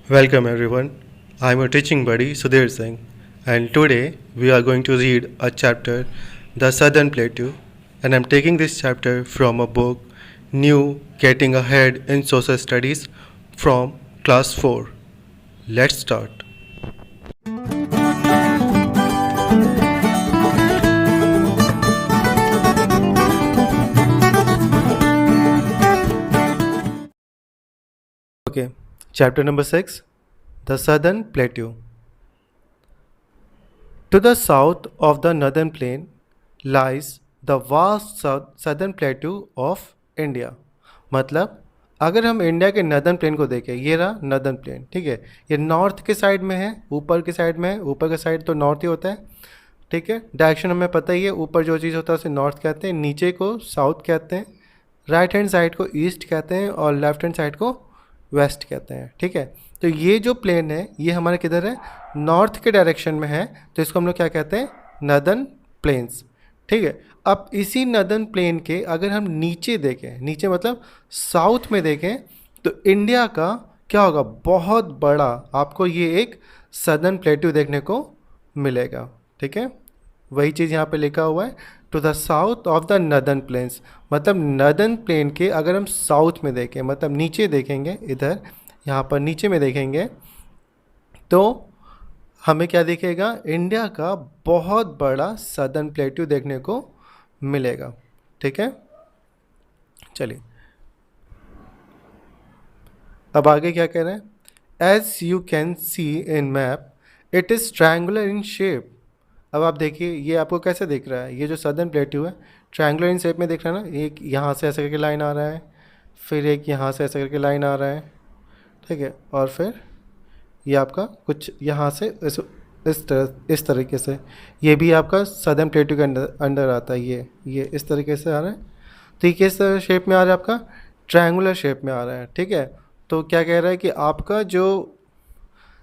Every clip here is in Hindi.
Welcome everyone. I'm your teaching buddy Sudhir Singh, and today we are going to read a chapter, The Southern Plateau, and I'm taking this chapter from a book, New Getting Ahead in Social Studies, from Class 4. Let's start. Okay, chapter number 6, The Southern Plateau. To the south of the northern plain lies the vast southern plateau of India. मतलब अगर हम इंडिया के नर्दर्न प्लेन को देखें, ये रहा नर्दर्न प्लेन, ठीक है। ये नॉर्थ के साइड में है, ऊपर के साइड में है। ऊपर का साइड तो नॉर्थ ही होता है, ठीक है। डायरेक्शन हमें पता ही है, ऊपर जो चीज़ होता है उसे नॉर्थ कहते हैं, नीचे को साउथ कहते हैं, राइट हैंड साइड को ईस्ट कहते हैं और लेफ्ट हैंड साइड को वेस्ट कहते हैं, ठीक है। तो ये जो प्लेन है ये हमारे किधर है, नॉर्थ के डायरेक्शन में है, तो इसको हम लोग क्या कहते हैं, नर्दर्न प्लेन्स, ठीक है। अब इसी नर्दर्न प्लेन के अगर हम नीचे देखें, नीचे मतलब साउथ में देखें, तो इंडिया का क्या होगा, बहुत बड़ा आपको ये एक सदर्न प्लेट्यू देखने को मिलेगा, ठीक है। वही चीज़ यहाँ पे लिखा हुआ है, to the south of the northern plains, मतलब नर्दर्न प्लेन के अगर हम साउथ में देखें, मतलब नीचे देखेंगे, इधर यहाँ पर नीचे में देखेंगे, तो हमें क्या दिखेगा, इंडिया का बहुत बड़ा सदर्न प्लेट्यू देखने को मिलेगा, ठीक है। चलिए अब आगे क्या कह रहे हैं, as you can see in map it is triangular in shape. अब आप देखिए ये आपको कैसे दिख रहा है, ये जो सदर्न प्लेट्यू है ट्रायंगुलर इन शेप में दिख रहा है ना। एक यहाँ से ऐसा करके लाइन आ रहा है, फिर एक यहाँ से ऐसा करके लाइन आ रहा है, ठीक है, और फिर ये आपका कुछ यहाँ से इस तरीके से, ये भी आपका सदर्न प्लेट्यू के अंडर आता है। ये इस तरीके से आ रहा है, तो ये किस शेप में आ रहा है, आपका ट्रायंगुलर शेप में आ रहा है, ठीक है। तो क्या कह रहा है कि आपका जो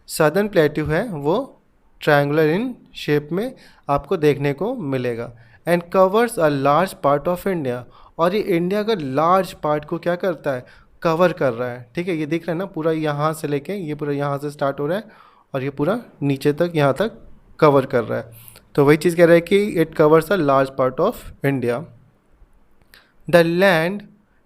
सदर्न प्लेट्यू है वो ट्रायंगुलर इन शेप में आपको देखने को मिलेगा, and covers a large part of India, और ये इंडिया का लार्ज पार्ट को क्या करता है, कवर कर रहा है, ठीक है। ये दिख रहा है ना, पूरा यहाँ से लेके ये पूरा यहाँ से स्टार्ट हो रहा है और ये पूरा नीचे तक यहाँ तक कवर कर रहा है। तो वही चीज़ कह रहा है कि it covers a large part of India. The land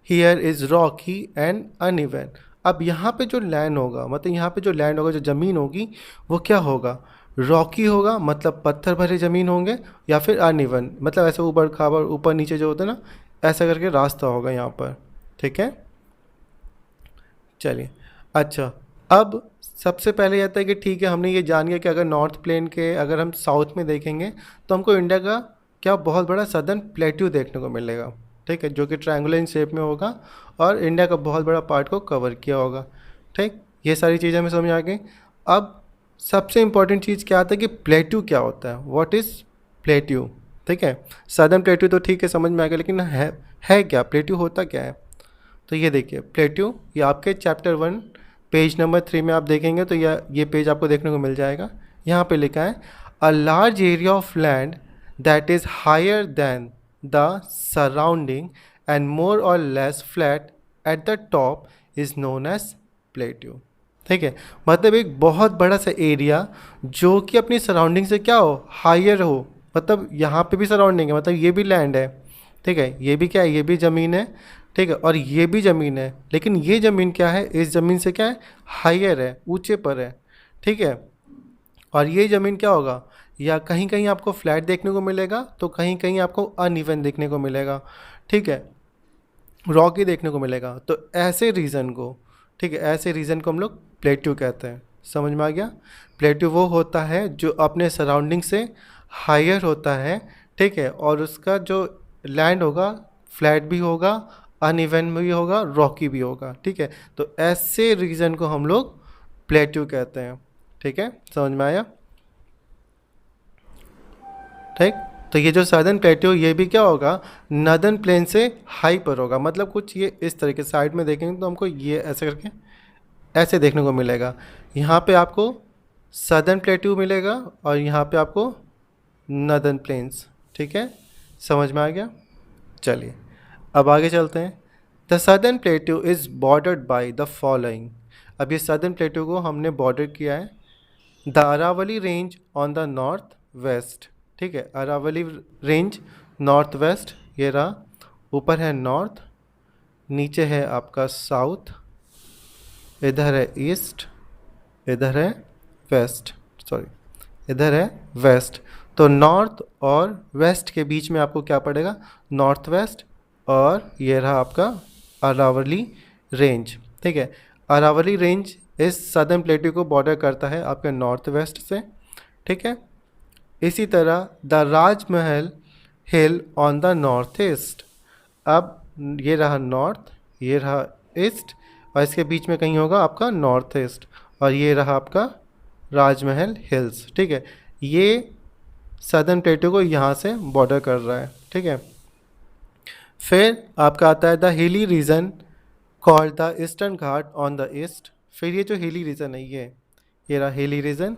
here is Rocky and uneven. अब यहाँ पे जो लैंड होगा, मतलब यहाँ पे जो लैंड होगा, जो ज़मीन होगी, वो क्या होगा, रॉकी होगा, मतलब पत्थर भरे ज़मीन होंगे, या फिर अनइवन, मतलब ऐसे ऊबड़ खाबड़ ऊपर नीचे जो होता है ना, ऐसा करके रास्ता होगा यहाँ पर, ठीक है। चलिए अच्छा, अब सबसे पहले ये आता है कि ठीक है, हमने ये जान लिया कि अगर नॉर्थ प्लेन के अगर हम साउथ में देखेंगे तो हमको इंडिया का क्या बहुत बड़ा सदर्न प्लेट्यू देखने को मिलेगा, ठीक है, जो कि ट्रायंगुलर इन शेप में होगा और इंडिया का बहुत बड़ा पार्ट को कवर किया होगा, ठीक। ये सारी चीज़ें हमें समझ आ गई। अब सबसे इम्पॉर्टेंट चीज़ क्या आता है कि प्लेट्यू क्या होता है, व्हाट इज़ प्लेट्यू, ठीक है। सदर्न प्लेट्यू तो ठीक है, समझ में आ गया, लेकिन है क्या प्लेट्यू, होता क्या है। तो ये देखिए प्लेट्यू, ये आपके चैप्टर 1 पेज नंबर 3 में आप देखेंगे तो ये पेज आपको देखने को मिल जाएगा। यहाँ पे लिखा है, a large area of land that is higher than the surrounding and more और less flat at the top is known as plateau, ठीक है। मतलब एक बहुत बड़ा सा एरिया जो कि अपनी सराउंडिंग से क्या हो, हायर हो, मतलब यहाँ पे भी सराउंडिंग है, मतलब ये भी लैंड है, ठीक है, ये भी क्या है, ये भी ज़मीन है, ठीक है, और ये भी ज़मीन है, लेकिन ये ज़मीन क्या है, इस ज़मीन से क्या है, हायर है, ऊंचे पर है, ठीक है। और ये ज़मीन क्या होगा, या कहीं कहीं आपको फ्लैट देखने को मिलेगा, तो कहीं कहीं आपको अनइवन देखने को मिलेगा, ठीक है, रॉकी देखने को मिलेगा। तो ऐसे रीजन को, ठीक है, ऐसे रीजन को हम लोग प्लेट्यू कहते हैं। समझ में आ गया, प्लेट्यू वो होता है जो अपने सराउंडिंग से हायर होता है, ठीक है, और उसका जो लैंड होगा फ्लैट भी होगा, अनइवन भी होगा, रॉकी भी होगा, ठीक है। तो ऐसे रीजन को हम लोग प्लेट्यू कहते हैं, ठीक है, समझ में आया, ठीक। तो ये जो सदर्न प्लेट्यू, ये भी क्या होगा, नदर्न प्लेन से हाई पर होगा, मतलब कुछ ये इस तरह के साइड में देखेंगे तो हमको ये ऐसे करके ऐसे देखने को मिलेगा। यहाँ पे आपको सदर्न प्लेट्यू मिलेगा और यहाँ पे आपको नदर्न प्लेन्स, ठीक है, समझ में आ गया। चलिए अब आगे चलते हैं। The southern plateau is bordered by the following. अब ये सदर्न प्लेटू को हमने बॉर्डर किया है the Aravali range on the north west. ठीक है, अरावली रेंज नॉर्थ वेस्ट, ये रहा, ऊपर है नॉर्थ, नीचे है आपका साउथ, इधर है ईस्ट, इधर है वेस्ट, सॉरी इधर है वेस्ट। तो नॉर्थ और वेस्ट के बीच में आपको क्या पड़ेगा, नॉर्थ वेस्ट, और ये रहा आपका अरावली रेंज। ठीक है, अरावली रेंज इस सदर्न प्लेटू को बॉर्डर करता है आपके नॉर्थ वेस्ट से। ठीक है, इसी तरह the Rajmahal hill on the north east. अब ये रहा नॉर्थ, ये रहा ईस्ट, और इसके बीच में कहीं होगा आपका नॉर्थ ईस्ट, और ये रहा आपका राजमहल हिल्स। ठीक है, ये सदर्न प्लेटू को यहाँ से बॉर्डर कर रहा है। ठीक है, फिर आपका आता है the hilly region called the eastern Ghat on the east. फिर ये जो हिली रीजन है, ये रहा हिली रीजन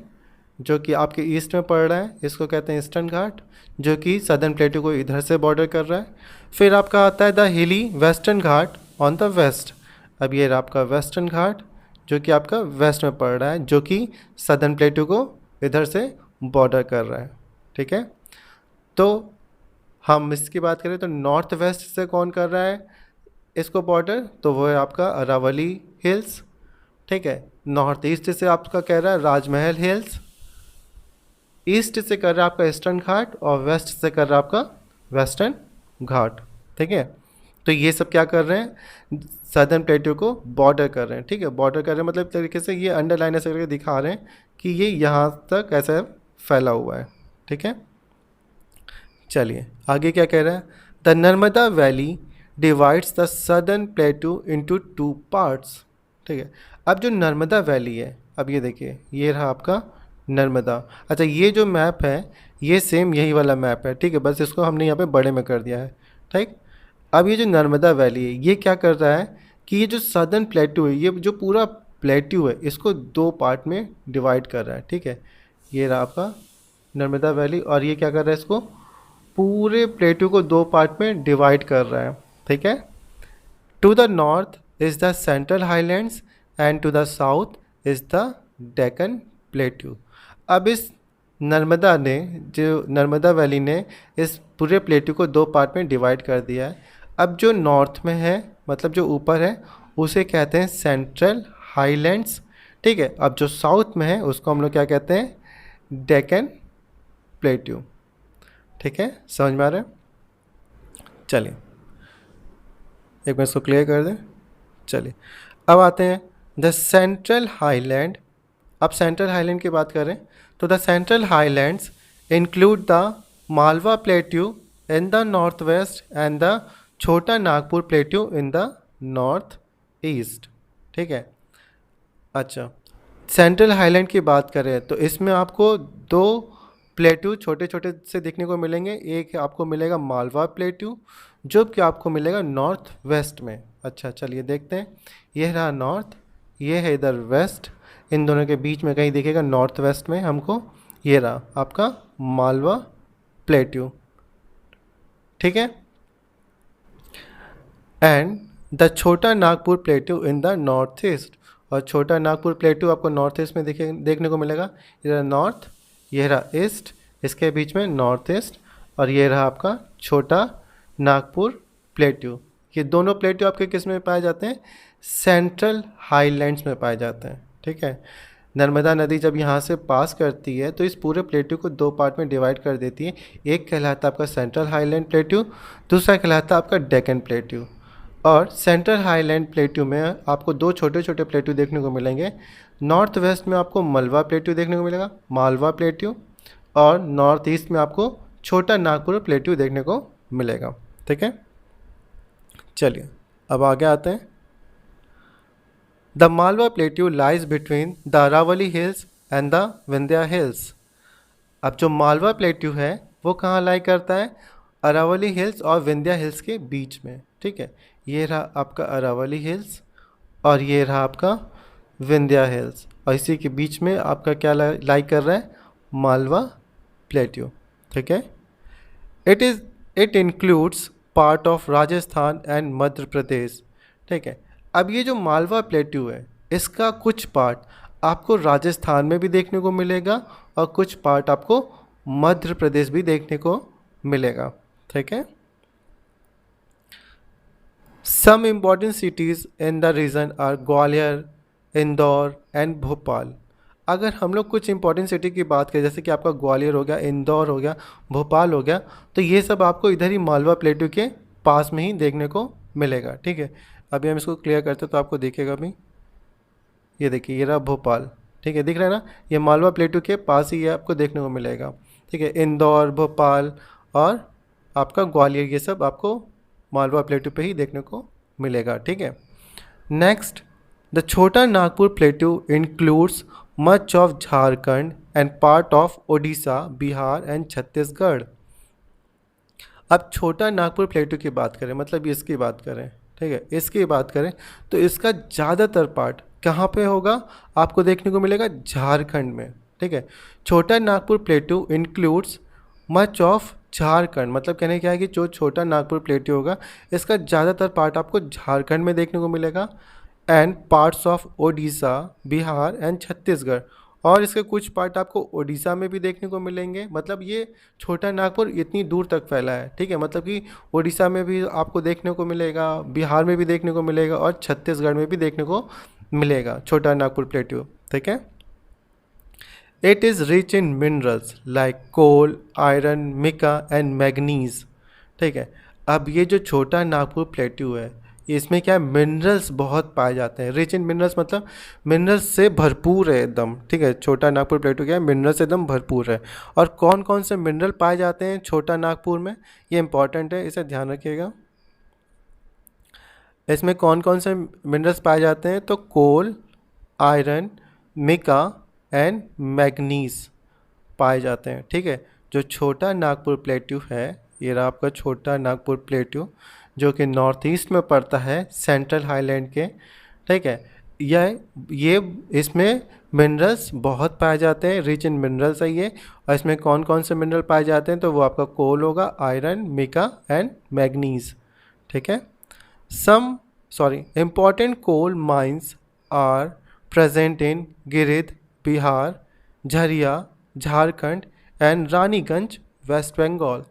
जो कि आपके ईस्ट में पड़ रहा है, इसको कहते हैं ईस्टर्न घाट, जो कि सदर्न प्लेटू को इधर से बॉर्डर कर रहा है। फिर आपका आता है the hilly Western Ghat on the west. अब ये रहा आपका वेस्टर्न घाट जो कि आपका वेस्ट में पड़ रहा है, जो कि सदर्न प्लेटू को इधर से बॉर्डर कर रहा है। ठीक है, तो हम इसकी बात करें तो नॉर्थ वेस्ट से कौन कर रहा है इसको बॉर्डर, तो वो है आपका अरावली हिल्स। ठीक है, नॉर्थ ईस्ट से आपका कह रहा है राजमहल हिल्स, ईस्ट से कर रहा है आपका ईस्टर्न घाट, और वेस्ट से कर रहा है आपका वेस्टर्न घाट। ठीक है, तो ये सब क्या कर रहे हैं, सदर्न प्लेटू को बॉर्डर कर रहे हैं। ठीक है, बॉर्डर कर रहे हैं मतलब तरीके से ये अंडरलाइन ऐसे करके दिखा रहे हैं कि ये यहाँ तक ऐसा फैला हुआ है। ठीक है, चलिए आगे क्या कह रहा है, the Narmada valley divides the southern प्लेटू into 2 parts. ठीक है, अब जो नर्मदा वैली है, अब ये देखिए, ये रहा आपका नर्मदा। अच्छा, ये जो मैप है ये सेम यही वाला मैप है। ठीक है, बस इसको हमने यहाँ पे बड़े में कर दिया है। ठीक, अब ये जो नर्मदा वैली है ये क्या कर रहा है कि ये जो सदर्न प्लेटू है, ये जो पूरा प्लेटू है इसको 2 पार्ट में डिवाइड कर रहा है। ठीक है, ये रहा आपका नर्मदा वैली, और ये क्या कर रहा है, इसको पूरे प्लेटू को 2 पार्ट में डिवाइड कर रहा है। ठीक है, to the north is the central highlands and to the south is the Deccan plateau. अब इस नर्मदा ने, जो नर्मदा वैली ने इस पूरे प्लेटू को 2 पार्ट में डिवाइड कर दिया है। अब जो नॉर्थ में है, मतलब जो ऊपर है, उसे कहते हैं सेंट्रल हाईलैंड्स। ठीक है, अब जो साउथ में है उसको हम लोग क्या कहते हैं, डेक्कन प्लेटू। ठीक है, समझ में आ रहा है। चलिए एक बार इसको क्लियर कर दें। चलिए अब आते हैं द सेंट्रल हाईलैंड। अब सेंट्रल हाईलैंड की बात करें तो the central highlands include the Malwa plateau in the north west and the Chota Nagpur plateau in the north east. ठीक है, अच्छा, सेंट्रल हाईलैंड की बात करें तो इसमें आपको 2 प्लेट्यू छोटे छोटे से देखने को मिलेंगे। एक आपको मिलेगा मालवा प्लेट्यू जो कि आपको मिलेगा नॉर्थ वेस्ट में। अच्छा चलिए देखते हैं, यह रहा नॉर्थ, ये है इधर वेस्ट, इन दोनों के बीच में कहीं दिखेगा नॉर्थ वेस्ट में हमको, ये रहा आपका मालवा प्लेट्यू। ठीक है, and the Chota Nagpur plateau in the north east, और छोटा नागपुर प्लेट्यू आपको नॉर्थ ईस्ट में देखने को मिलेगा। इधर नॉर्थ, ये रहा ईस्ट, इसके बीच में नॉर्थ ईस्ट, और ये रहा आपका छोटा नागपुर प्लेट्यू। ये दोनों प्लेट्यू आपके किस में पाए जाते हैं, सेंट्रल हाईलैंड्स में पाए जाते हैं। ठीक है, नर्मदा नदी जब यहाँ से पास करती है तो इस पूरे प्लेट्यू को 2 पार्ट में डिवाइड कर देती है। एक कहलाता है आपका सेंट्रल हाईलैंड प्लेट्यू, दूसरा कहलाता है आपका डेक्कन प्लेट्यू। और सेंट्रल हाईलैंड प्लेट्यू में आपको 2 छोटे छोटे प्लेट्यू देखने को मिलेंगे। नॉर्थ वेस्ट में आपको मलवा प्लेट्यू देखने को मिलेगा, मालवा प्लेट्यू, और नॉर्थ ईस्ट में आपको छोटा नागपुर प्लेट्यू देखने को मिलेगा। ठीक है, चलिए अब आगे आते हैं। The Malwa plateau lies between the Aravali hills and the Vindhya hills. अब जो मालवा प्लेट्यू है वो कहाँ लाई करता है, अरावली हिल्स और विंध्या हिल्स के बीच में। ठीक है, ये रहा आपका अरावली हिल्स और ये रहा आपका विंध्या हिल्स, और इसी के बीच में आपका क्या लाई कर रहा है, मालवा प्लेट्यू। ठीक है, it includes part of Rajasthan and Madhya Pradesh. ठीक है, अब ये जो मालवा प्लेट्यू है इसका कुछ पार्ट आपको राजस्थान में भी देखने को मिलेगा और कुछ पार्ट आपको मध्य प्रदेश भी देखने को मिलेगा, ठीक है। Some important cities in the region are Gwalior, Indore and Bhopal. अगर हम लोग कुछ इंपॉर्टेंट सिटी की बात करें, जैसे कि आपका ग्वालियर हो गया, इंदौर हो गया, भोपाल हो गया, तो ये सब आपको इधर ही मालवा प्लेटू के पास में ही देखने को मिलेगा, ठीक है। अभी हम इसको क्लियर करते तो आपको दिखेगा भी, ये देखिए, ये रहा भोपाल, ठीक है, दिख रहा है ना, ये मालवा प्लेटू के पास ही ये आपको देखने को मिलेगा, ठीक है। इंदौर, भोपाल और आपका ग्वालियर, ये सब आपको मालवा प्लेटू पे ही देखने को मिलेगा, ठीक है। Next, the Chota Nagpur प्लेटू includes much of Jharkhand and part of Odisha, Bihar and Chhattisgarh. अब छोटा नागपुर प्लेटू की बात करें, मतलब इसकी बात करें, ठीक है, इसकी बात करें तो इसका ज़्यादातर पार्ट कहाँ पे होगा, आपको देखने को मिलेगा झारखंड में, ठीक है। छोटा Nagpur प्लेटू includes much of Jharkhand, मतलब कहने क्या है कि जो छोटा नागपुर प्लेटू होगा इसका ज़्यादातर पार्ट आपको झारखंड में देखने को मिलेगा, and parts of Odisha, Bihar and Chhattisgarh, और इसके कुछ पार्ट आपको ओडिशा में भी देखने को मिलेंगे। मतलब ये छोटा नागपुर इतनी दूर तक फैला है, ठीक है, मतलब कि ओडिशा में भी आपको देखने को मिलेगा, बिहार में भी देखने को मिलेगा और छत्तीसगढ़ में भी देखने को मिलेगा छोटा नागपुर प्लेटू, ठीक है। It is rich in minerals like coal, iron, mica and manganese, ठीक है। अब ये जो छोटा नागपुर प्लेटू है, इसमें क्या है, मिनरल्स बहुत पाए जाते हैं। रिच इन मिनरल्स मतलब मिनरल्स से भरपूर है एकदम, ठीक है। छोटा नागपुर प्लेटू क्या है, मिनरल्स से एकदम भरपूर है। और कौन कौन से मिनरल पाए जाते हैं छोटा नागपुर में, ये इंपॉर्टेंट है, इसे ध्यान रखिएगा। इसमें कौन कौन से मिनरल्स पाए जाते हैं, तो कोल, आयरन, मिका एंड मैग्नीज पाए जाते हैं, ठीक है। जो छोटा नागपुर प्लेटू है, ये रहा आपका छोटा नागपुर प्लेटू, जो कि नॉर्थ ईस्ट में पड़ता है सेंट्रल हाईलैंड के, ठीक है। ये इसमें मिनरल्स बहुत पाए जाते हैं, रिच इन मिनरल्स है ये। और इसमें कौन कौन से मिनरल पाए जाते हैं, तो वो आपका कोल होगा, आयरन, मिका एंड मैग्नीज, ठीक है। Important coal mines are present in Giridih, Bihar, Jharia, Jharkhand and Raniganj, West Bengal.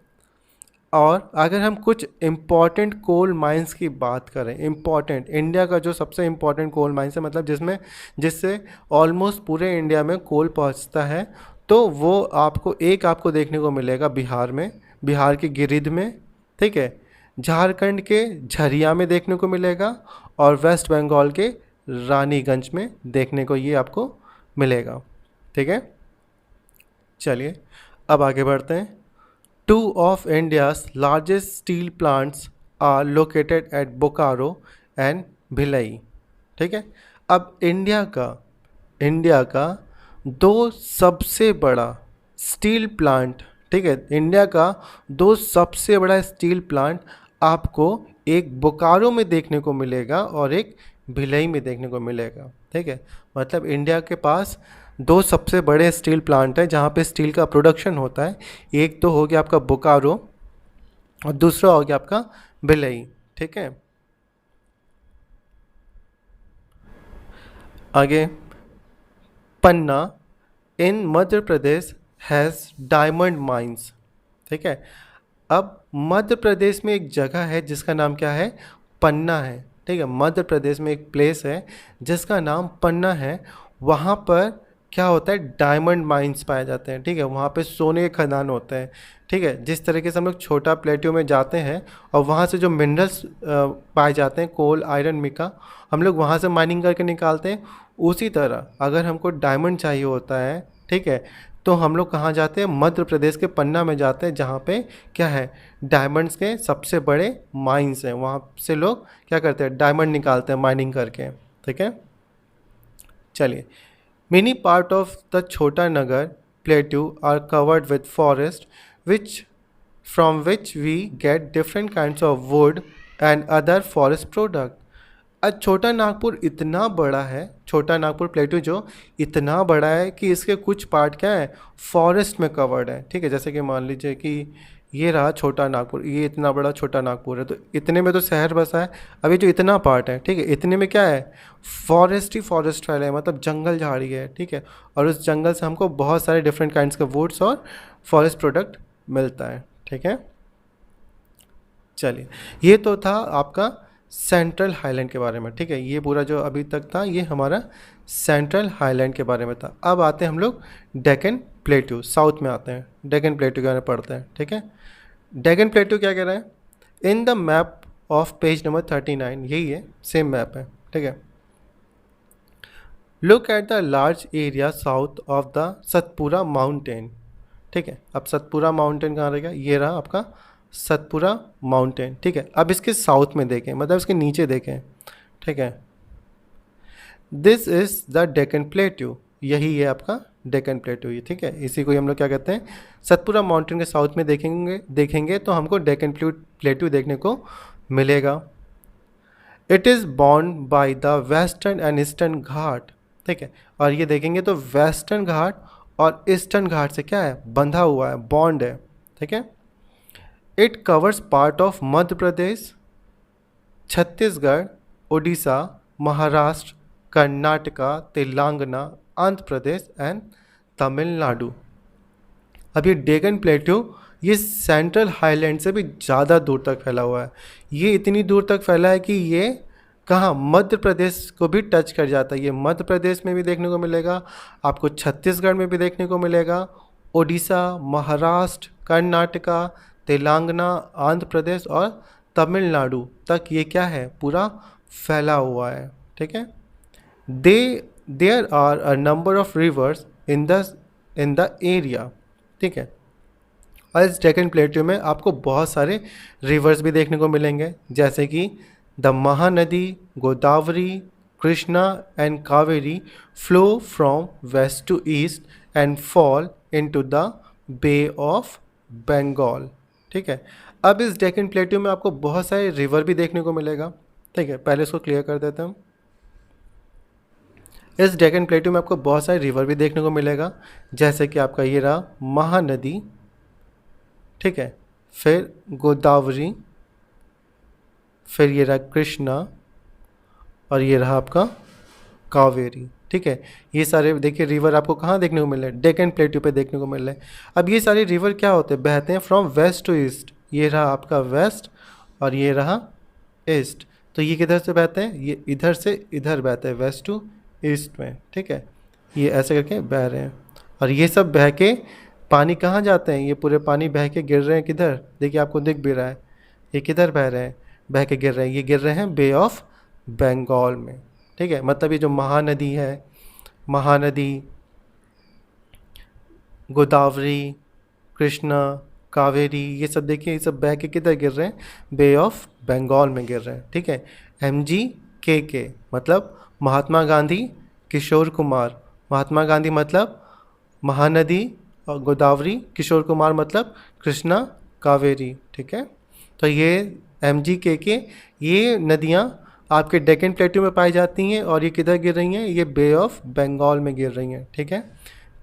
और अगर हम कुछ इम्पॉर्टेंट कोल माइंस की बात करें, इम्पॉर्टेंट इंडिया का जो सबसे इम्पॉर्टेंट कोल माइंस है, मतलब जिससे ऑलमोस्ट पूरे इंडिया में कोल पहुंचता है, तो वो आपको देखने को मिलेगा बिहार में, बिहार के गिरिध में, ठीक है। झारखंड के झरिया में देखने को मिलेगा और वेस्ट बंगाल के रानीगंज में देखने को ये आपको मिलेगा, ठीक है। चलिए अब आगे बढ़ते हैं। 2 of India's largest steel plants are located at Bokaro and Bhilai, ठीक है। अब इंडिया का 2 सबसे बड़ा स्टील प्लांट, ठीक है, इंडिया का 2 सबसे बड़ा स्टील प्लांट आपको एक बोकारो में देखने को मिलेगा और एक भिलाई में देखने को मिलेगा, ठीक है। मतलब इंडिया के पास 2 सबसे बड़े स्टील प्लांट हैं जहाँ पे स्टील का प्रोडक्शन होता है। एक तो हो गया आपका बोकारो और दूसरा हो गया आपका भिलाई, ठीक है। आगे, पन्ना इन Madhya Pradesh has diamond mines, ठीक है। अब मध्य प्रदेश में एक जगह है जिसका नाम क्या है, पन्ना है, ठीक है। मध्य प्रदेश में एक प्लेस है जिसका नाम पन्ना है। वहाँ पर क्या होता है, डायमंड माइंस पाए जाते हैं, ठीक है। वहाँ पे सोने के खदान होते हैं, ठीक है। जिस तरीके से हम लोग छोटा प्लेट्यू में जाते हैं और वहाँ से जो मिनरल्स पाए जाते हैं, कोल, आयरन, मिका, हम लोग वहाँ से माइनिंग करके निकालते हैं। उसी तरह अगर हमको डायमंड चाहिए होता है, ठीक है, तो हम लोग कहाँ जाते हैं, मध्य प्रदेश के पन्ना में जाते हैं, जहाँ पे क्या है, डायमंड्स के सबसे बड़े माइंस हैं। वहाँ से लोग क्या करते हैं, डायमंड निकालते हैं माइनिंग करके, ठीक है। चलिए, many part of the Chota Nagar plateau are covered with forest, from which we get different kinds of wood and other forest product. आज छोटा नागपुर इतना बड़ा है, छोटा नागपुर प्लेटू जो इतना बड़ा है कि इसके कुछ पार्ट क्या है, फॉरेस्ट में कवर्ड है, ठीक है। जैसे कि मान लीजिए कि ये रहा छोटा नागपुर, ये इतना बड़ा छोटा नागपुर है, तो इतने में तो शहर बसा है। अभी जो इतना पार्ट है, ठीक है, इतने में क्या है, फॉरेस्ट ही फॉरेस्ट फैले है, मतलब जंगल झाड़ी है, ठीक है, और उस जंगल से हमको बहुत सारे डिफरेंट काइंड्स के वुड्स और फॉरेस्ट प्रोडक्ट मिलता है, ठीक है। चलिए, ये तो था आपका सेंट्रल हाईलैंड के बारे में, ठीक है, ये पूरा जो अभी तक था ये हमारा सेंट्रल हाईलैंड के बारे में था। अब आते हैं हम लोग डेक्कन प्लेट्यू, साउथ में आते हैं, डेक्कन प्लेट्यू के बारे में पढ़ते हैं, ठीक है। डेक्कन प्लेट्यू क्या कह रहा है, in the map of page number 39, यही है, सेम मैप है, ठीक है। Look at the large area south of the Satpura mountain, ठीक है। अब सतपुरा माउंटेन कहाँ रहेगा, ये रहा आपका सतपुरा माउंटेन, ठीक है। अब इसके साउथ में देखें, मतलब इसके नीचे देखें, ठीक है। This is the Deccan plateau, यही है आपका डेक्कन प्लेट्यू, ये, ठीक है। इसी को हम लोग क्या कहते हैं, सतपुरा माउंटेन के साउथ में देखेंगे तो हमको डेक्कन प्लेट्यू देखने को मिलेगा। It is bound by the western and eastern ghat, ठीक है। और ये देखेंगे तो वेस्टर्न घाट और ईस्टर्न घाट से क्या है, बंधा हुआ है, बॉन्ड है, ठीक है। It covers part of Madhya Pradesh, Chhattisgarh, Orissa, Maharashtra, Karnataka, Telangana, Andhra Pradesh and Tamil Nadu. अब ये डेक्कन प्लेट्यू ये सेंट्रल हाईलैंड से भी ज़्यादा दूर तक फैला हुआ है। ये इतनी दूर तक फैला है कि ये कहाँ, मध्य प्रदेश को भी टच कर जाता है। ये मध्य प्रदेश में भी देखने को मिलेगा, आपको छत्तीसगढ़ में भी देखने को मिलेगा, उड़ीसा, महाराष्ट्र, कर्नाटका, तेलंगाना, आंध्र प्रदेश और तमिलनाडु तक ये क्या है, पूरा फैला हुआ है, ठीक है। There are a number of rivers in the area, ठीक है। और इस डेक्कन प्लेट्यू में आपको बहुत सारे रिवर्स भी देखने को मिलेंगे, जैसे कि the Mahanadi, Godavari, Krishna and Kaveri flow from west to east and fall into the Bay of Bengal, ठीक है। अब इस डेक्कन प्लेट्यू में आपको बहुत सारे रिवर भी देखने को मिलेगा, ठीक है। पहले इसको क्लियर कर देते हैं हम। इस डेक्कन प्लेट्यू में आपको बहुत सारे रिवर भी देखने को मिलेगा, जैसे कि आपका ये रहा महानदी, ठीक है, फिर गोदावरी, फिर ये रहा कृष्णा और ये रहा आपका कावेरी, ठीक है। ये सारे देखिए रिवर आपको कहाँ देखने को मिल रहे हैं, डेक्कन प्लेट्यू पे देखने को मिल रहे हैं। अब ये सारे रिवर क्या होते हैं, बहते हैं फ्रॉम वेस्ट टू ईस्ट, ये रहा आपका वेस्ट और ये रहा ईस्ट। तो ये किधर से बहते हैं, ये इधर से इधर बहते हैं, वेस्ट टू ईस्ट में, ठीक है। ये ऐसे करके बह रहे हैं और ये सब बह के पानी कहाँ जाते हैं, ये पूरे पानी बह के गिर रहे हैं किधर, देखिए आपको दिख भी रहा है, ये किधर बह रहे हैं, बह के गिर रहे हैं, ये गिर रहे हैं बे ऑफ बंगाल में, ठीक है। मतलब ये जो महानदी है, महानदी, गोदावरी, कृष्णा, कावेरी, ये सब देखिए, ये सब बह के किधर गिर रहे हैं, बे ऑफ बंगाल में गिर रहे हैं, ठीक है। MGKK मतलब महात्मा गांधी किशोर कुमार, महात्मा गांधी मतलब महानदी और गोदावरी, किशोर कुमार मतलब कृष्णा कावेरी, ठीक है। तो ये MGKK ये नदियाँ आपके डेक्कन प्लेट्यू में पाई जाती हैं और ये किधर गिर रही हैं, ये बे ऑफ बंगाल में गिर रही हैं, ठीक है।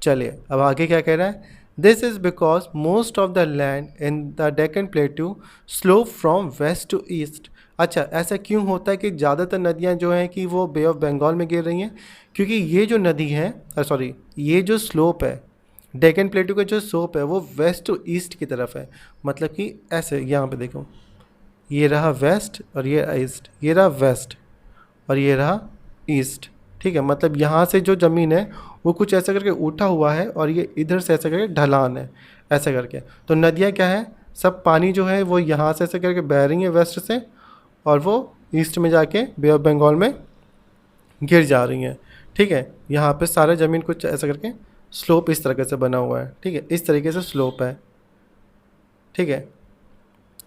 चलिए अब आगे क्या कह रहा है, this is because most of the land in the Deccan plateau slope from west to east. अच्छा, ऐसा क्यों होता है कि ज़्यादातर नदियाँ जो हैं कि वो बे ऑफ बंगाल में गिर रही हैं, क्योंकि ये जो नदी है, सॉरी, ये जो स्लोप है, डेक्कन प्लेट्यू का जो स्लोप है वो वेस्ट टू ईस्ट की तरफ है। मतलब कि ऐसे यहाँ पे देखो, ये रहा वेस्ट और ये ईस्ट, ये रहा वेस्ट और ये रहा ईस्ट, ठीक है। मतलब यहाँ से जो ज़मीन है वो कुछ ऐसा करके उठा हुआ है और ये इधर से ऐसा करके ढलान है, ऐसा करके। तो नदियाँ क्या है, सब पानी जो है वो यहाँ से ऐसे करके बह रही हैं वेस्ट से और वो ईस्ट में जाके बे ऑफ बंगाल में गिर जा रही हैं, ठीक है। यहाँ पे सारा ज़मीन कुछ ऐसा करके स्लोप इस तरह से बना हुआ है, ठीक है, इस तरीके से स्लोप है, ठीक है,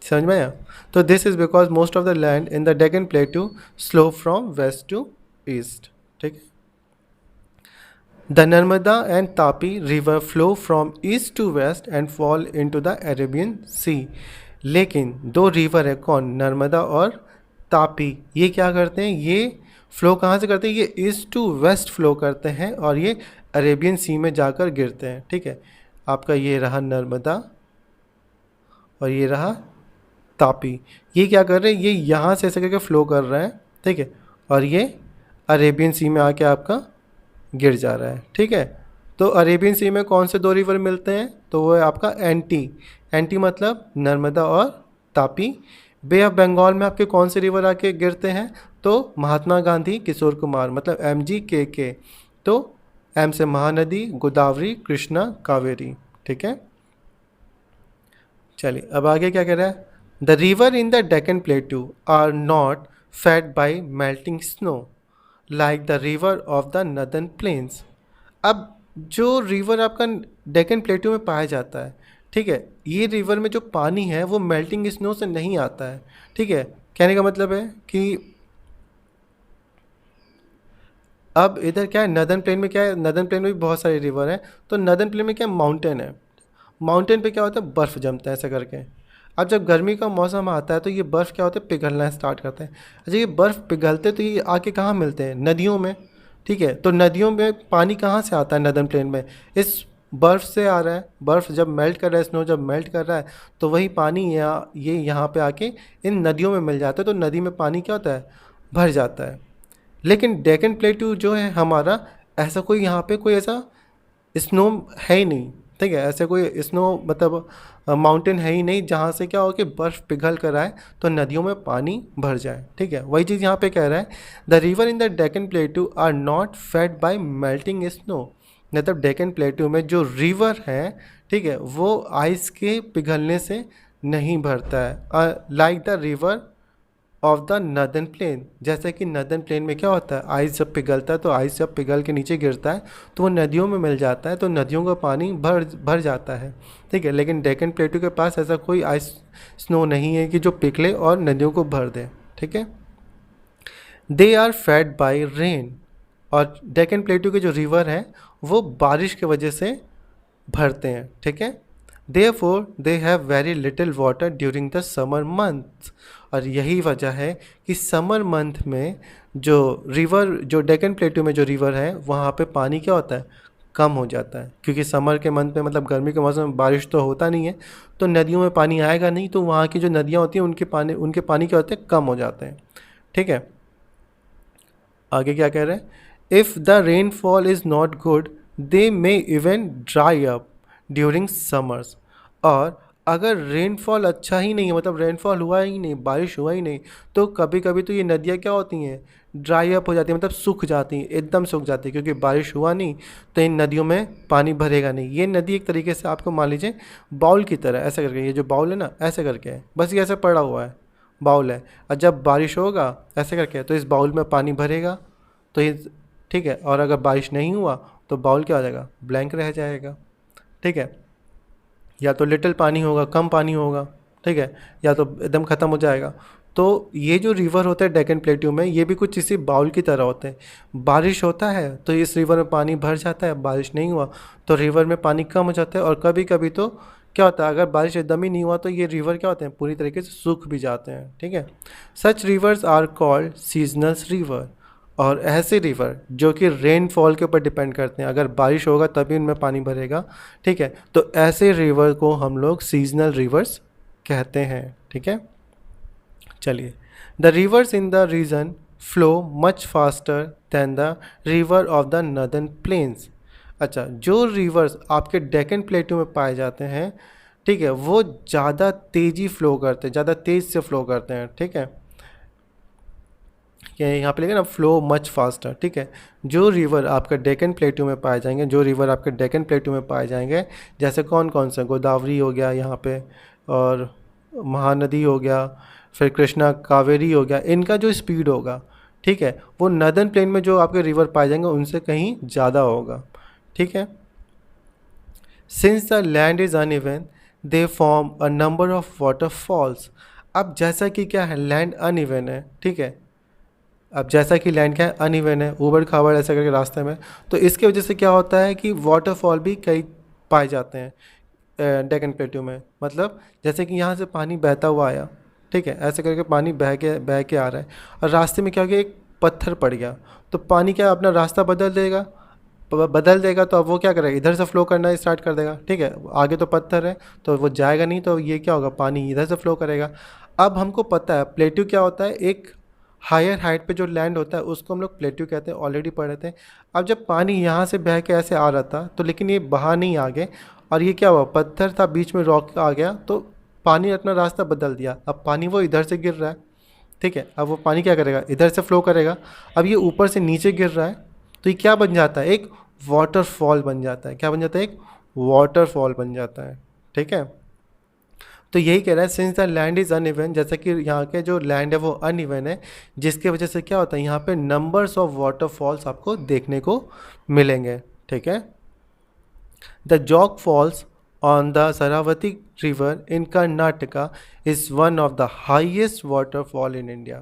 समझ में आया। तो this is because most of the land in the Deccan plateau slope from west to east, ठीक है। The Narmada and Tapi river flow from east to west and fall into the Arabian sea. लेकिन दो रिवर है, कौन, नर्मदा और तापी, ये क्या करते हैं, ये फ्लो कहाँ से करते हैं, ये ईस्ट टू वेस्ट फ्लो करते हैं और ये अरेबियन सी में जाकर गिरते हैं, ठीक है। आपका ये रहा नर्मदा और ये रहा तापी। ये क्या कर रहे हैं, ये यहाँ से ऐसे करके फ्लो कर रहा है, ठीक है, और ये अरेबियन सी में आके आपका गिर जा रहा है, ठीक है। तो अरेबियन सी में कौन से दो रिवर मिलते हैं, तो वो है आपका एंटी, एंटी मतलब नर्मदा और तापी। बे ऑफ बंगाल में आपके कौन से रिवर आके गिरते हैं, तो महात्मा गांधी, किशोर कुमार मतलब MGKK। तो एम से महानदी, गोदावरी, कृष्णा, कावेरी, ठीक है। चलिए अब आगे क्या कह रहा है, the river in the Deccan plateau are not fed by melting snow like the river of the northern plains. अब जो रिवर आपका डेक्कन प्लेटू में पाया जाता है, ठीक है, ये रिवर में जो पानी है वो मेल्टिंग स्नो से नहीं आता है, ठीक है। कहने का मतलब है कि अब इधर क्या है, नदर्न प्लेन में क्या है, नदर्न प्लेन में भी बहुत सारे रिवर हैं। तो नदर्न प्लेन में क्या माउंटेन है, माउंटेन पे क्या होता है, बर्फ़ जमता है ऐसा करके। अब जब गर्मी का मौसम आता है तो ये बर्फ़ क्या होता है, पिघलना स्टार्ट करते हैं। अच्छा, ये बर्फ़ पिघलते तो ये आके कहाँ मिलते हैं, नदियों में, ठीक है। तो नदियों में पानी कहाँ से आता है नदर्न प्लेन में, इस बर्फ़ से आ रहा है। बर्फ़ जब मेल्ट कर रहा है, स्नो जब मेल्ट कर रहा है, तो वही पानी ये यहाँ पे आके इन नदियों में मिल जाता है। तो नदी में पानी क्या होता है, भर जाता है। लेकिन डेक्कन प्लेटू जो है हमारा, ऐसा कोई यहाँ पे कोई ऐसा स्नो है ही नहीं, ठीक है। ऐसे कोई स्नो मतलब माउंटेन है ही नहीं जहाँ से क्या हो कि बर्फ़ पिघल कर आए तो नदियों में पानी भर जाए, ठीक है। वही चीज़ यहाँ पे कह रहा है, the river in the Deccan plateau are not fed by melting snow. मतलब डेक्कन प्लेटू में जो रिवर है, ठीक है, वो आइस के पिघलने से नहीं भरता है, like the river of the northern plane. जैसे कि नदर्न प्लेन में क्या होता है, आइस जब पिघलता है तो आइस जब पिघल के नीचे गिरता है तो वो नदियों में मिल जाता है, तो नदियों का पानी भर भर जाता है, ठीक है। लेकिन डेक्कन प्लेटू के पास ऐसा कोई आइस स्नो नहीं है कि जो पिघले और नदियों को भर दे, ठीक है। They are fed by rain. और डेक्कन प्लेटू के जो रिवर हैं वो बारिश की वजह से भरते हैं, ठीक है। Therefore they have very little water during the summer month. और यही वजह है कि समर मंथ में जो रिवर, जो डेक्कन प्लेटू में जो रिवर है वहाँ पे पानी क्या होता है, कम हो जाता है। क्योंकि समर के मंथ में मतलब गर्मी के मौसम में बारिश तो होता नहीं है, तो नदियों में पानी आएगा नहीं, तो वहाँ की जो नदियाँ होती हैं उनके पानी क्या होते हैं, कम हो जाते हैं, ठीक है। आगे क्या कह रहे हैं, if the rainfall is not good they may even dry up during summers. और अगर रेनफॉल अच्छा ही नहीं है, मतलब रेनफॉल हुआ ही नहीं, बारिश हुआ ही नहीं, तो कभी कभी तो ये नदियाँ क्या होती हैं, ड्राई अप हो जाती हैं, मतलब सूख जाती हैं, एकदम सूख जाती है। क्योंकि बारिश हुआ नहीं तो इन नदियों में पानी भरेगा नहीं। ये नदी एक तरीके से आपको मान लीजिए बाउल की तरह, ऐसा करके, ये जो बाउल है ना ऐसे करके है, बस ये ऐसे पड़ा हुआ है, बाउल है। और जब बारिश होगा ऐसे करके तो इस बाउल में पानी भरेगा, तो ये, ठीक है। और अगर बारिश नहीं हुआ तो बाउल क्या हो जाएगा, ब्लैंक रह जाएगा, ठीक है। या तो लिटिल पानी होगा, कम पानी होगा, ठीक है, या तो एकदम ख़त्म हो जाएगा। तो ये जो रिवर होता है डेक्कन प्लेट्यू में, ये भी कुछ इसी बाउल की तरह होते हैं। बारिश होता है तो इस रिवर में पानी भर जाता है, बारिश नहीं हुआ तो रिवर में पानी कम हो जाता है। और कभी कभी तो क्या होता है, अगर बारिश एकदम ही नहीं हुआ तो ये रिवर क्या होते हैं, पूरी तरीके से सूख भी जाते हैं, ठीक है। Such rivers are called seasonals river. और ऐसे रिवर जो कि रेनफॉल के ऊपर डिपेंड करते हैं, अगर बारिश होगा तभी उनमें पानी भरेगा, ठीक है, तो ऐसे रिवर को हम लोग सीजनल रिवर्स कहते हैं, ठीक है। चलिए, the rivers in the region flow much faster than the river of the northern plains. अच्छा, जो रिवर्स आपके डेक्कन प्लेटू में पाए जाते हैं, ठीक है, वो ज़्यादा तेज़ी फ्लो करते हैं, ज़्यादा तेज़ से फ्लो करते हैं, ठीक है। कि यहाँ पे लिखा ना फ्लो मच फास्टर, ठीक है। जो रिवर आपका डेक्कन प्लेटू में पाए जाएंगे, जो रिवर आपके डेक्कन प्लेटू में पाए जाएंगे, जैसे कौन कौन से, गोदावरी हो गया यहाँ पे, और महानदी हो गया, फिर कृष्णा, कावेरी हो गया, इनका जो स्पीड होगा, ठीक है, वो नदर्न प्लेन में जो आपके रिवर पाए जाएंगे उनसे कहीं ज़्यादा होगा, ठीक है। Since the land is uneven they form a number of waterfalls. अब जैसा कि क्या है, लैंड अनइवन है, ठीक है। अब जैसा कि लैंड क्या है, अनइवन है, ऊबड़ खाबड़ ऐसा करके रास्ते में, तो इसके वजह से क्या होता है कि वाटरफॉल भी कई पाए जाते हैं डेक्कन प्लेटू में। मतलब जैसे कि यहाँ से पानी बहता हुआ आया, ठीक है, ऐसे करके पानी बह के आ रहा है, और रास्ते में क्या हो गया, एक पत्थर पड़ गया, तो पानी क्या अपना रास्ता बदल देगा, बदल देगा तो अब वो क्या करेगा, इधर से फ्लो करना स्टार्ट कर देगा, ठीक है। आगे तो पत्थर है तो वो जाएगा नहीं, तो ये क्या होगा, पानी इधर से फ्लो करेगा। अब हमको पता है प्लेट्यू क्या होता है, एक हायर हाइट पे जो लैंड होता है उसको हम लोग प्लेट्यू कहते हैं, ऑलरेडी पढ़ रहे थे। अब जब पानी यहाँ से बह के ऐसे आ रहा था तो लेकिन ये बहा नहीं आगे, और ये क्या हुआ, पत्थर था बीच में, रॉक आ गया तो पानी अपना रास्ता बदल दिया। अब पानी वो इधर से गिर रहा है, ठीक है। अब वो पानी क्या करेगा, इधर से फ्लो करेगा। अब ये ऊपर से नीचे गिर रहा है तो ये क्या बन जाता है, एक वाटरफॉल बन जाता है। क्या बन जाता है, एक वाटरफॉल बन जाता है, ठीक है। तो यही कह रहा है, since the land is uneven, जैसा कि यहाँ के जो लैंड है वो अनइवन है, जिसके वजह से क्या होता है, यहाँ पे नंबर्स ऑफ वाटरफॉल्स आपको देखने को मिलेंगे, ठीक है। The Jog Falls on the Saravati river in Karnataka is one of the highest waterfall in India,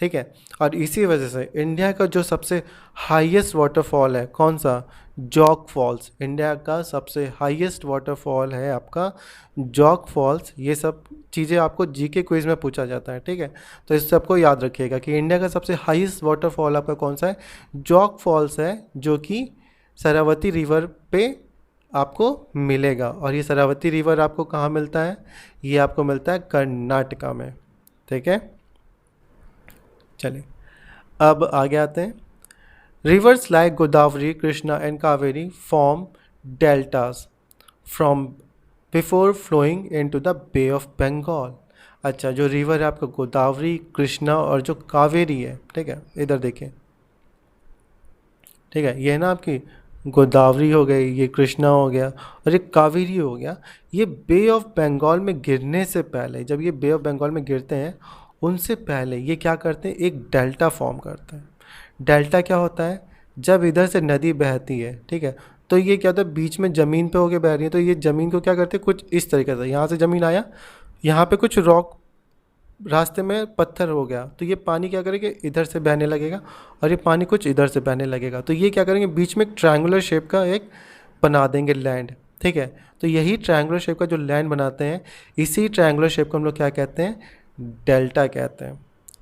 ठीक है। और इसी वजह से इंडिया का जो सबसे हाईएस्ट वाटरफॉल है कौन सा, जॉग फॉल्स। इंडिया का सबसे हाईएस्ट वाटरफॉल है आपका जॉग फॉल्स। ये सब चीज़ें आपको जीके क्विज में पूछा जाता है, ठीक है। तो इस सबको याद रखिएगा कि इंडिया का सबसे हाईएस्ट वाटरफॉल आपका कौन सा है, जॉग फॉल्स है, जो कि शरावती रिवर पे आपको मिलेगा। और ये शरावती रिवर आपको कहाँ मिलता है, ये आपको मिलता है कर्नाटका में, ठीक है। चलिए अब आगे आते हैं। Rivers like Godavari, Krishna and Kaveri form deltas from before flowing into the Bay of Bengal. अच्छा, जो रिवर है आपका गोदावरी, कृष्णा और जो कावेरी है, ठीक है, इधर देखिए, ठीक है। ये है ना आपकी गोदावरी हो गई, ये कृष्णा हो गया और ये कावेरी हो गया। ये बे ऑफ बंगाल में गिरने से पहले, जब ये बे ऑफ बंगाल में गिरते हैं उनसे पहले ये क्या करते हैं, एक डेल्टा फॉर्म करते हैं। डेल्टा क्या होता है, जब इधर से नदी बहती है, ठीक है, तो ये क्या होता है, बीच में ज़मीन पे होके बह रही है, तो ये ज़मीन को क्या करते हैं, कुछ इस तरीके से, यहाँ से ज़मीन आया, यहाँ पे कुछ रॉक, रास्ते में पत्थर हो गया, तो ये पानी क्या करेगा, इधर से बहने लगेगा और ये पानी कुछ इधर से बहने लगेगा। तो ये क्या करेंगे, बीच में एक ट्रायंगुलर शेप का एक बना देंगे लैंड, ठीक है। तो यही ट्रायंगुलर शेप का जो लैंड बनाते हैं, इसी ट्रायंगुलर शेप को हम लोग क्या कहते हैं, डेल्टा कहते हैं,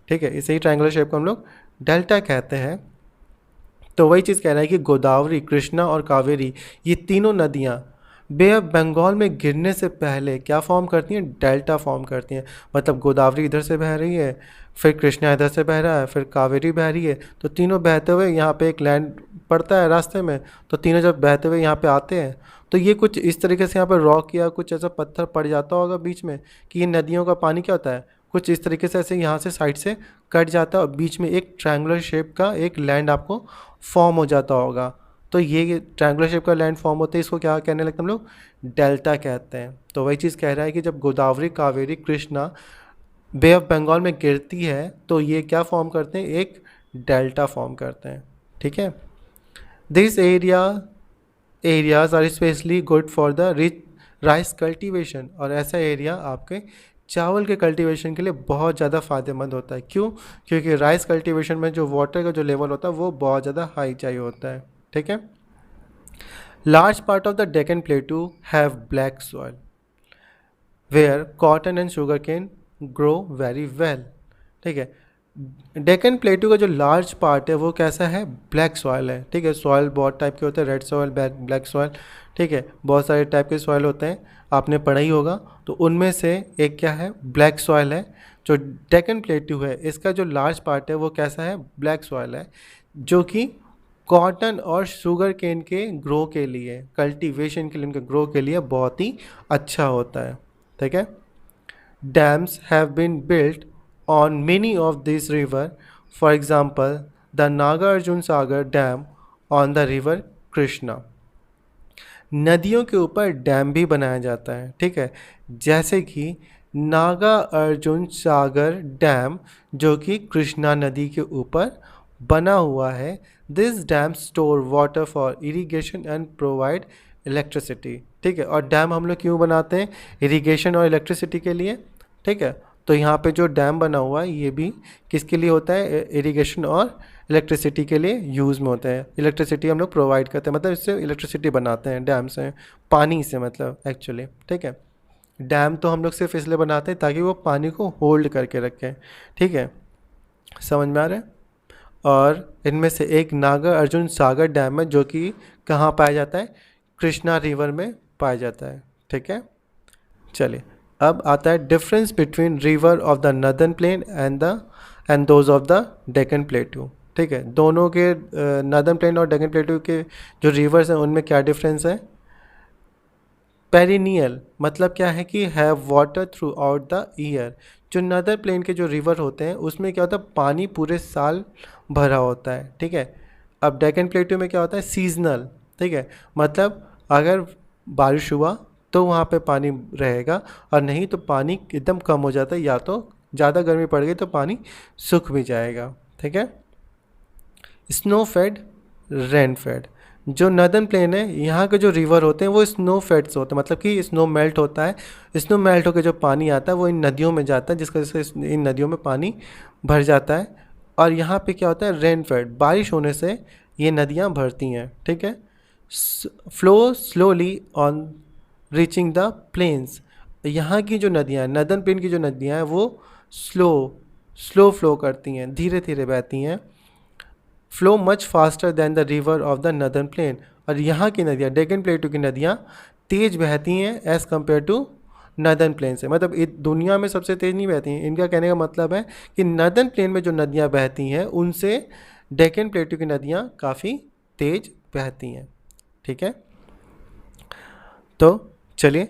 ठीक है। इसी ट्रायंगुलर शेप को हम लोग डेल्टा कहते हैं। तो वही चीज़ कह रहा है कि गोदावरी, कृष्णा और कावेरी, ये तीनों नदियाँ बे ऑफ बंगाल में गिरने से पहले क्या फॉर्म करती हैं, डेल्टा फॉर्म करती हैं। मतलब गोदावरी इधर से बह रही है, फिर कृष्णा इधर से बह रहा है, फिर कावेरी बह रही है, तो तीनों बहते हुए यहाँ पे एक लैंड पड़ता है रास्ते में, तो तीनों जब बहते हुए यहाँ पे आते हैं तो ये कुछ इस तरीके से यहाँ पर रॉक या कुछ ऐसा पत्थर पड़ जाता होगा बीच में, कि ये नदियों का पानी क्या होता है, कुछ इस तरीके से ऐसे यहाँ से साइड से कट जाता है और बीच में एक ट्रायंगुलर शेप का एक लैंड आपको फॉर्म हो जाता होगा। तो ये ट्रायंगुलर शेप का लैंड फॉर्म होता है, इसको क्या कहने लगते हैं हम लोग, डेल्टा कहते हैं। तो वही चीज़ कह रहा है कि जब गोदावरी, कावेरी, कृष्णा बे ऑफ बंगाल में गिरती है तो ये क्या फॉर्म करते हैं, एक डेल्टा फॉर्म करते हैं, ठीक है। This areas are specially good for the rich rice cultivation. और ऐसा एरिया आपके चावल के कल्टीवेशन के लिए बहुत ज़्यादा फ़ायदेमंद होता है। क्यों, क्योंकि राइस कल्टीवेशन में जो वाटर का जो लेवल होता है वो बहुत ज़्यादा हाई चाहिए होता है, ठीक है। Large part of the Deccan plateau have black soil where cotton and sugar cane grow very well, ठीक है। डेक्कन प्लेटू का जो लार्ज पार्ट है वो कैसा है, ब्लैक सॉइल है, ठीक है। सॉइल बहुत टाइप के होते हैं, रेड सॉइल, ब्लैक सॉइल, ठीक है, बहुत सारे टाइप के सॉइल होते हैं, आपने पढ़ा ही होगा। तो उनमें से एक क्या है, ब्लैक सॉइल है। जो डेक्कन प्लेटू है इसका जो लार्ज पार्ट है वो कैसा है, ब्लैक सॉइल है, जो कि कॉटन और शुगर केन के ग्रो के लिए, कल्टीवेशन के लिए, उनके ग्रो के लिए बहुत ही अच्छा होता है, ठीक है। Dams have been built on many of these river, for example the Nagarjun Sagar Dam on the river Krishna। नदियों के ऊपर डैम भी बनाया जाता है, ठीक है, जैसे कि नागा अर्जुन सागर डैम जो कि कृष्णा नदी के ऊपर बना हुआ है। This dam store water for irrigation and provide electricity, ठीक है। और डैम हम लोग क्यों बनाते हैं, इरिगेशन और इलेक्ट्रिसिटी के लिए, ठीक है। तो यहाँ पे जो डैम बना हुआ है ये भी किसके लिए होता है, इरिगेशन और इलेक्ट्रिसिटी के लिए यूज़ में होता है। इलेक्ट्रिसिटी हम लोग प्रोवाइड करते हैं, मतलब इससे इलेक्ट्रिसिटी बनाते हैं डैम से, पानी से मतलब एक्चुअली, ठीक है। डैम तो हम लोग सिर्फ इसलिए बनाते हैं ताकि वो पानी को होल्ड करके रखें, ठीक है, समझ में आ रहा है। और इनमें से एक नागा अर्जुन सागर डैम है जो कि कहाँ पाया जाता है, कृष्णा रिवर में पाया जाता है। ठीक है, चलिए अब आता है difference between river of the northern plane and those of the Deccan प्लेटू। ठीक है, दोनों के नदर्न प्लेन और डेक्कन प्लेटू के जो रिवर्स हैं उनमें क्या डिफरेंस है। पेरिनियल मतलब क्या है कि have water through out the year. जो नदर प्लेन के जो रिवर होते हैं उसमें क्या होता है, पानी पूरे साल भरा होता है। ठीक है, अब डेक्कन प्लेटू में क्या होता है, सीजनल। ठीक है, मतलब अगर बारिश हुआ तो वहाँ पे पानी रहेगा और नहीं तो पानी एकदम कम हो जाता है, या तो ज़्यादा गर्मी पड़ गई तो पानी सूख भी जाएगा। ठीक है, स्नो फेड, रेन फेड। जो नदर्न प्लेन है यहाँ के जो रिवर होते हैं वो स्नो फेड्स होते हैं, मतलब कि स्नो मेल्ट होता है। स्नो मेल्ट होकर जो पानी आता है वो इन नदियों में जाता है, जिसकी वजह से इन नदियों में पानी भर जाता है। और यहाँ पे क्या होता है, रेन फेड, बारिश होने से ये नदियाँ भरती हैं। ठीक है, flow slowly on reaching the plains. यहाँ की जो नदियाँ, नदर्न प्लेन की जो नदियाँ हैं वो स्लो फ्लो करती हैं, धीरे धीरे बहती हैं। Flow much faster than the river of the northern plane. और यहाँ की नदियाँ, डेक्कन प्लेटू की नदियाँ तेज़ बहती हैं as compared to northern plain से। मतलब दुनिया में सबसे तेज़ नहीं बहती हैं। इनका कहने का मतलब है कि नदर्न प्लेन में जो नदियाँ बहती हैं उनसे डेक्कन प्लेटू की नदियाँ काफ़ी तेज़ बहती हैं। ठीक है, तो चलिए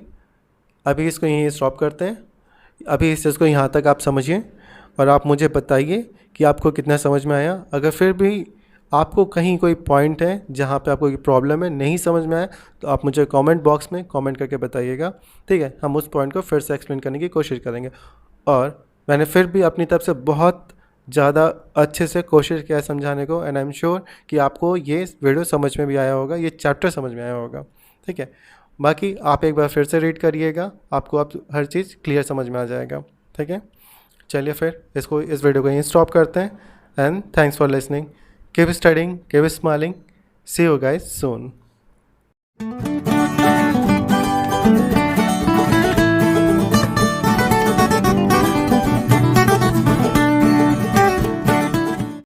अभी इसको यहीं स्टॉप करते हैं। अभी इस चीज़ को यहाँ तक आप समझिए और आप मुझे बताइए कि आपको कितना समझ में आया। अगर फिर भी आपको कहीं कोई पॉइंट है जहाँ पे आपको कोई प्रॉब्लम है, नहीं समझ में आया, तो आप मुझे कमेंट बॉक्स में कमेंट करके बताइएगा। ठीक है, हम उस पॉइंट को फिर से एक्सप्लेन करने की कोशिश करेंगे। और मैंने फिर भी अपनी तरफ से बहुत ज़्यादा अच्छे से कोशिश किया है समझाने को, एंड आई एम श्योर कि आपको ये वीडियो समझ में भी आया होगा, ये चैप्टर समझ में आया होगा। ठीक है, बाकी आप एक बार फिर से रीड करिएगा, आपको आप हर चीज़ क्लियर समझ में आ जाएगा। ठीक है, चलिए फिर इस वीडियो को यहीं स्टॉप करते हैं। And thanks for listening, keep studying, keep smiling, see you guys soon.